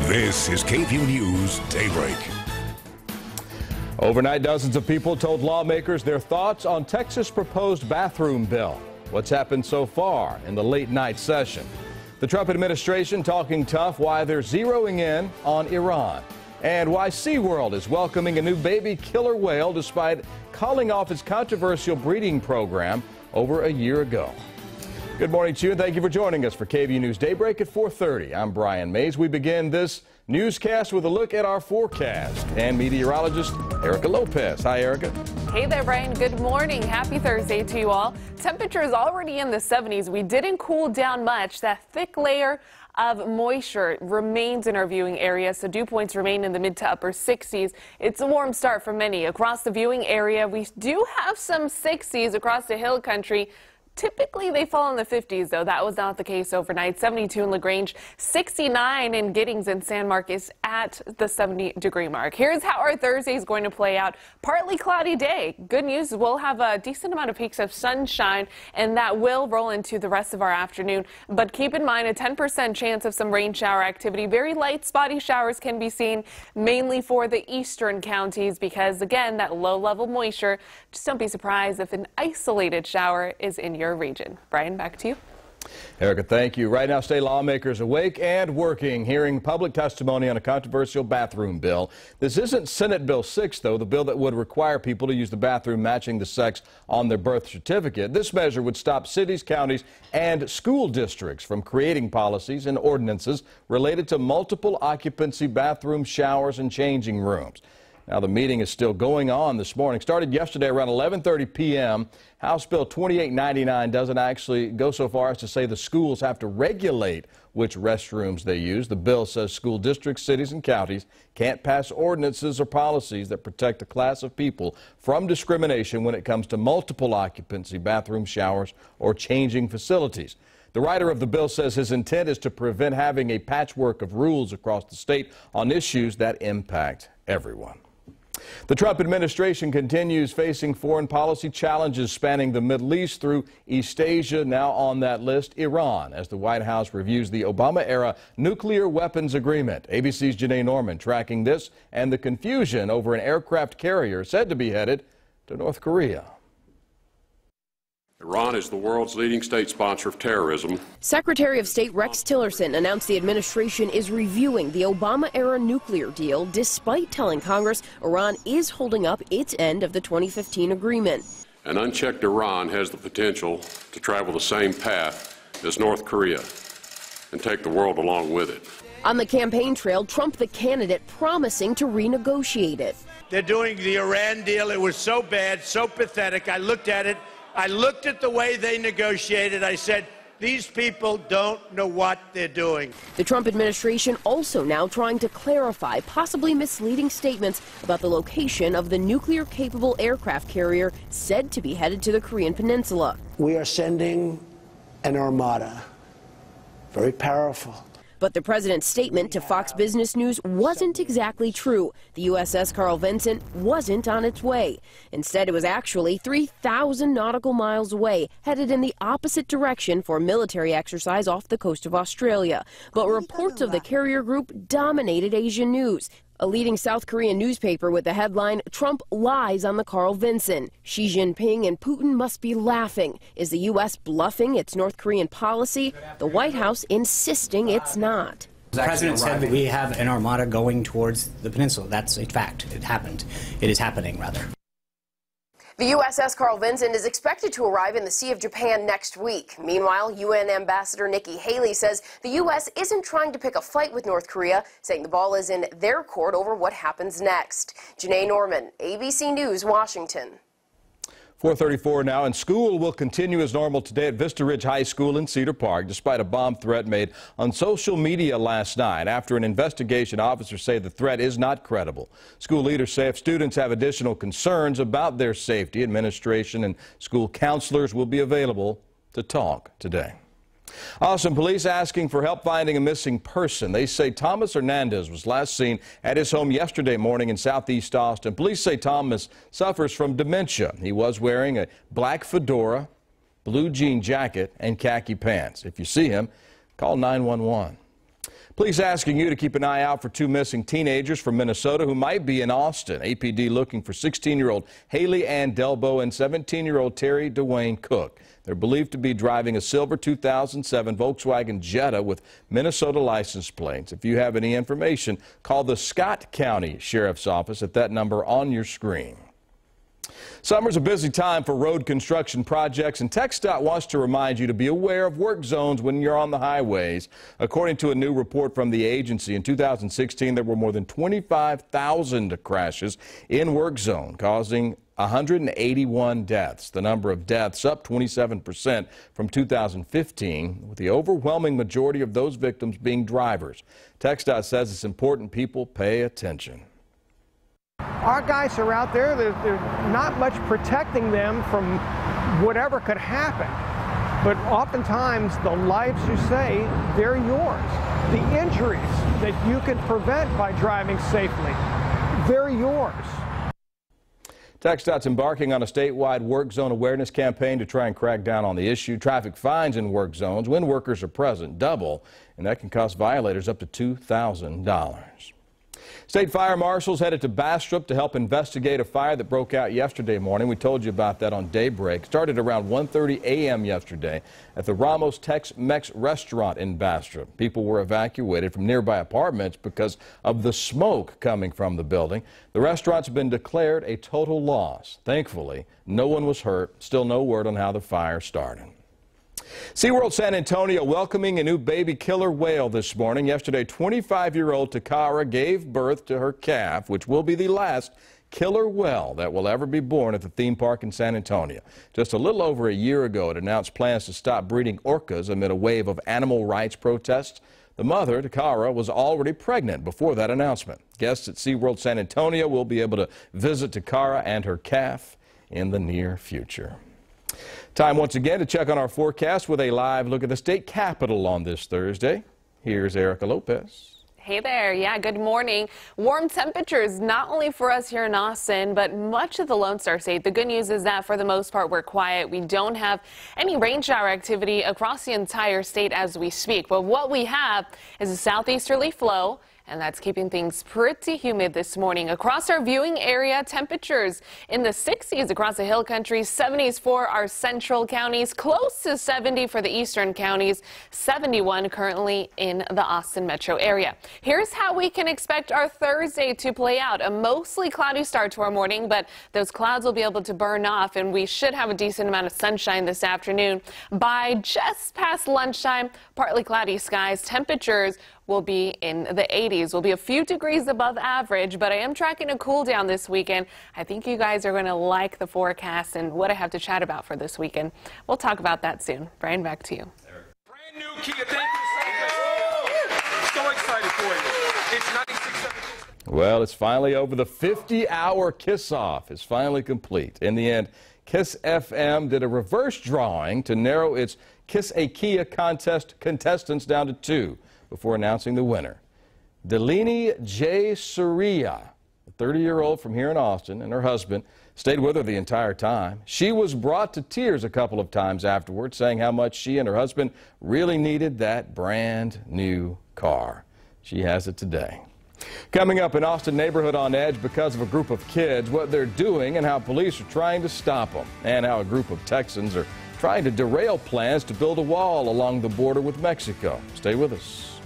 This is KVUE News Daybreak. Overnight, dozens of people told lawmakers their thoughts on Texas' proposed bathroom bill. What's happened so far in the late night session? The Trump administration talking tough why they're zeroing in on Iran. And why SeaWorld is welcoming a new baby killer whale despite calling off its controversial breeding program over a year ago. Good morning to you, and thank you for joining us for KVUE News Daybreak at 4:30. I'm Brian Mays. We begin this newscast with a look at our forecast and meteorologist Erica Lopez. Hi, Erica. Hey there, Brian. Good morning. Happy Thursday to you all. Temperature is already in the 70s. We didn't cool down much. That thick layer of moisture remains in our viewing area, so dew points remain in the mid to upper 60s. It's a warm start for many. Across the viewing area, we do have some 60s across the hill country. Typically, they fall in the 50s, though. That was not the case overnight. 72 in LaGrange, 69 in Giddings, and San Marcos at the 70-degree mark. Here's how our Thursday is going to play out. Partly cloudy day. Good news, we'll have a decent amount of peaks of sunshine, and that will roll into the rest of our afternoon. But keep in mind a 10% chance of some rain shower activity. Very light, spotty showers can be seen, mainly for the eastern counties, because, again, that low-level moisture. Just don't be surprised if an isolated shower is in your region. Brian, back to you. Erica, thank you. Right now, state lawmakers awake and working, hearing public testimony on a controversial bathroom bill. This isn't Senate Bill 6, though, the bill that would require people to use the bathroom matching the sex on their birth certificate. This measure would stop cities, counties, and school districts from creating policies and ordinances related to multiple occupancy bathrooms, showers, and changing rooms. Now, the meeting is still going on this morning. Started yesterday around 11:30 p.m. House Bill 2899 doesn't actually go so far as to say the schools have to regulate which restrooms they use. The bill says school districts, cities, and counties can't pass ordinances or policies that protect a class of people from discrimination when it comes to multiple occupancy bathrooms, showers, or changing facilities. The writer of the bill says his intent is to prevent having a patchwork of rules across the state on issues that impact everyone. The Trump administration continues facing foreign policy challenges spanning the Middle East through East Asia. Now on that list, Iran, as the White House reviews the Obama-era nuclear weapons agreement. ABC's Janae Norman tracking this and the confusion over an aircraft carrier said to be headed to North Korea. Iran is the world's leading state sponsor of terrorism. Secretary of State Rex Tillerson announced the administration is reviewing the Obama-era nuclear deal despite telling Congress Iran is holding up its end of the 2015 agreement. An unchecked Iran has the potential to travel the same path as North Korea and take the world along with it. On the campaign trail, Trump, the candidate, promising to renegotiate it. They're doing the Iran deal. It was so bad, so pathetic. I looked at it. I looked at the way they negotiated. I said, these people don't know what they're doing. The Trump administration also now trying to clarify possibly misleading statements about the location of the nuclear-capable aircraft carrier said to be headed to the Korean peninsula. We are sending an armada, very powerful. But the president's statement to Fox Business News wasn't exactly true. The USS Carl Vinson wasn't on its way. Instead, it was actually 3,000 nautical miles away, headed in the opposite direction for a military exercise off the coast of Australia. But reports of the carrier group dominated Asian news. A leading South Korean newspaper with the headline, "Trump lies on the Carl Vinson. Xi Jinping and Putin must be laughing. Is the U.S. bluffing its North Korean policy? The White House insisting it's not." The president said that we have an armada going towards the peninsula. That's a fact. It happened. It is happening, rather. The USS Carl Vinson is expected to arrive in the Sea of Japan next week. Meanwhile, UN Ambassador Nikki Haley says the U.S. isn't trying to pick a fight with North Korea, saying the ball is in their court over what happens next. Janae Norman, ABC News, Washington. 4:34 now, and school will continue as normal today at Vista Ridge High School in Cedar Park, despite a bomb threat made on social media last night. After an investigation, officers say the threat is not credible. School leaders say if students have additional concerns about their safety, administration and school counselors will be available to talk today. Austin police asking for help finding a missing person. They say Thomas Hernandez was last seen at his home yesterday morning in southeast Austin. Police say Thomas suffers from dementia. He was wearing a black fedora, blue jean jacket, and khaki pants. If you see him, call 911. Police asking you to keep an eye out for two missing teenagers from Minnesota who might be in Austin. APD looking for 16-year-old Haley Ann Delbo and 17-year-old Terry Dwayne Cook. They're believed to be driving a silver 2007 Volkswagen Jetta with Minnesota license plates. If you have any information, call the Scott County Sheriff's Office at that number on your screen. Summer's a busy time for road construction projects, and TxDOT wants to remind you to be aware of work zones when you're on the highways. According to a new report from the agency, in 2016 there were more than 25,000 crashes in work zone, causing 181 deaths. The number of deaths up 27% from 2015, with the overwhelming majority of those victims being drivers. TxDOT says it's important people pay attention. Our guys are out there, there's not much protecting them from whatever could happen. But oftentimes the lives you save, they're yours. The injuries that you can prevent by driving safely, they're yours. TxDOT's embarking on a statewide work zone awareness campaign to try and crack down on the issue. Traffic fines in work zones when workers are present double, and that can cost violators up to $2,000. State fire marshals headed to Bastrop to help investigate a fire that broke out yesterday morning. We told you about that on Daybreak. Started around 1:30 a.m. yesterday at the Ramos Tex-Mex restaurant in Bastrop. People were evacuated from nearby apartments because of the smoke coming from the building. The restaurant's been declared a total loss. Thankfully, no one was hurt. Still no word on how the fire started. SeaWorld San Antonio welcoming a new baby killer whale this morning. Yesterday, 25-year-old Takara gave birth to her calf, which will be the last killer whale that will ever be born at the theme park in San Antonio. Just a little over a year ago, it announced plans to stop breeding orcas amid a wave of animal rights protests. The mother, Takara, was already pregnant before that announcement. Guests at SeaWorld San Antonio will be able to visit Takara and her calf in the near future. Time once again to check on our forecast with a live look at the state capitol on this Thursday. Here's Erica Lopez. Hey there. Yeah, good morning. Warm temperatures not only for us here in Austin, but much of the Lone Star State. The good news is that for the most part we're quiet. We don't have any rain shower activity across the entire state as we speak. But what we have is a southeasterly flow, and that's keeping things pretty humid this morning. Across our viewing area, temperatures in the 60s across the hill country, 70s for our central counties, close to 70 for the eastern counties, 71 currently in the Austin metro area. Here's how we can expect our Thursday to play out. A mostly cloudy start to our morning, but those clouds will be able to burn off, and we should have a decent amount of sunshine this afternoon. By just past lunchtime, partly cloudy skies, temperatures will be in the 80s. We'll be a few degrees above average, but I am tracking a cool down this weekend. I think you guys are going to like the forecast and what I have to chat about for this weekend. We'll talk about that soon. Brian, back to you. Brand new Kia, thank you so excited for you. It's 96. Well, it's finally over. The 50-hour kiss-off is finally complete. In the end, Kiss FM did a reverse drawing to narrow its Kiss a Kia contest contestants down to 2. Before announcing the winner. Delaney J. Surya, a 30-year-old from here in Austin, and her husband stayed with her the entire time. She was brought to tears a couple of times afterwards, saying how much she and her husband really needed that brand new car. She has it today. Coming up, an Austin neighborhood on edge because of a group of kids, what they're doing and how police are trying to stop them, and how a group of Texans are trying to derail plans to build a wall along the border with Mexico. Stay with us.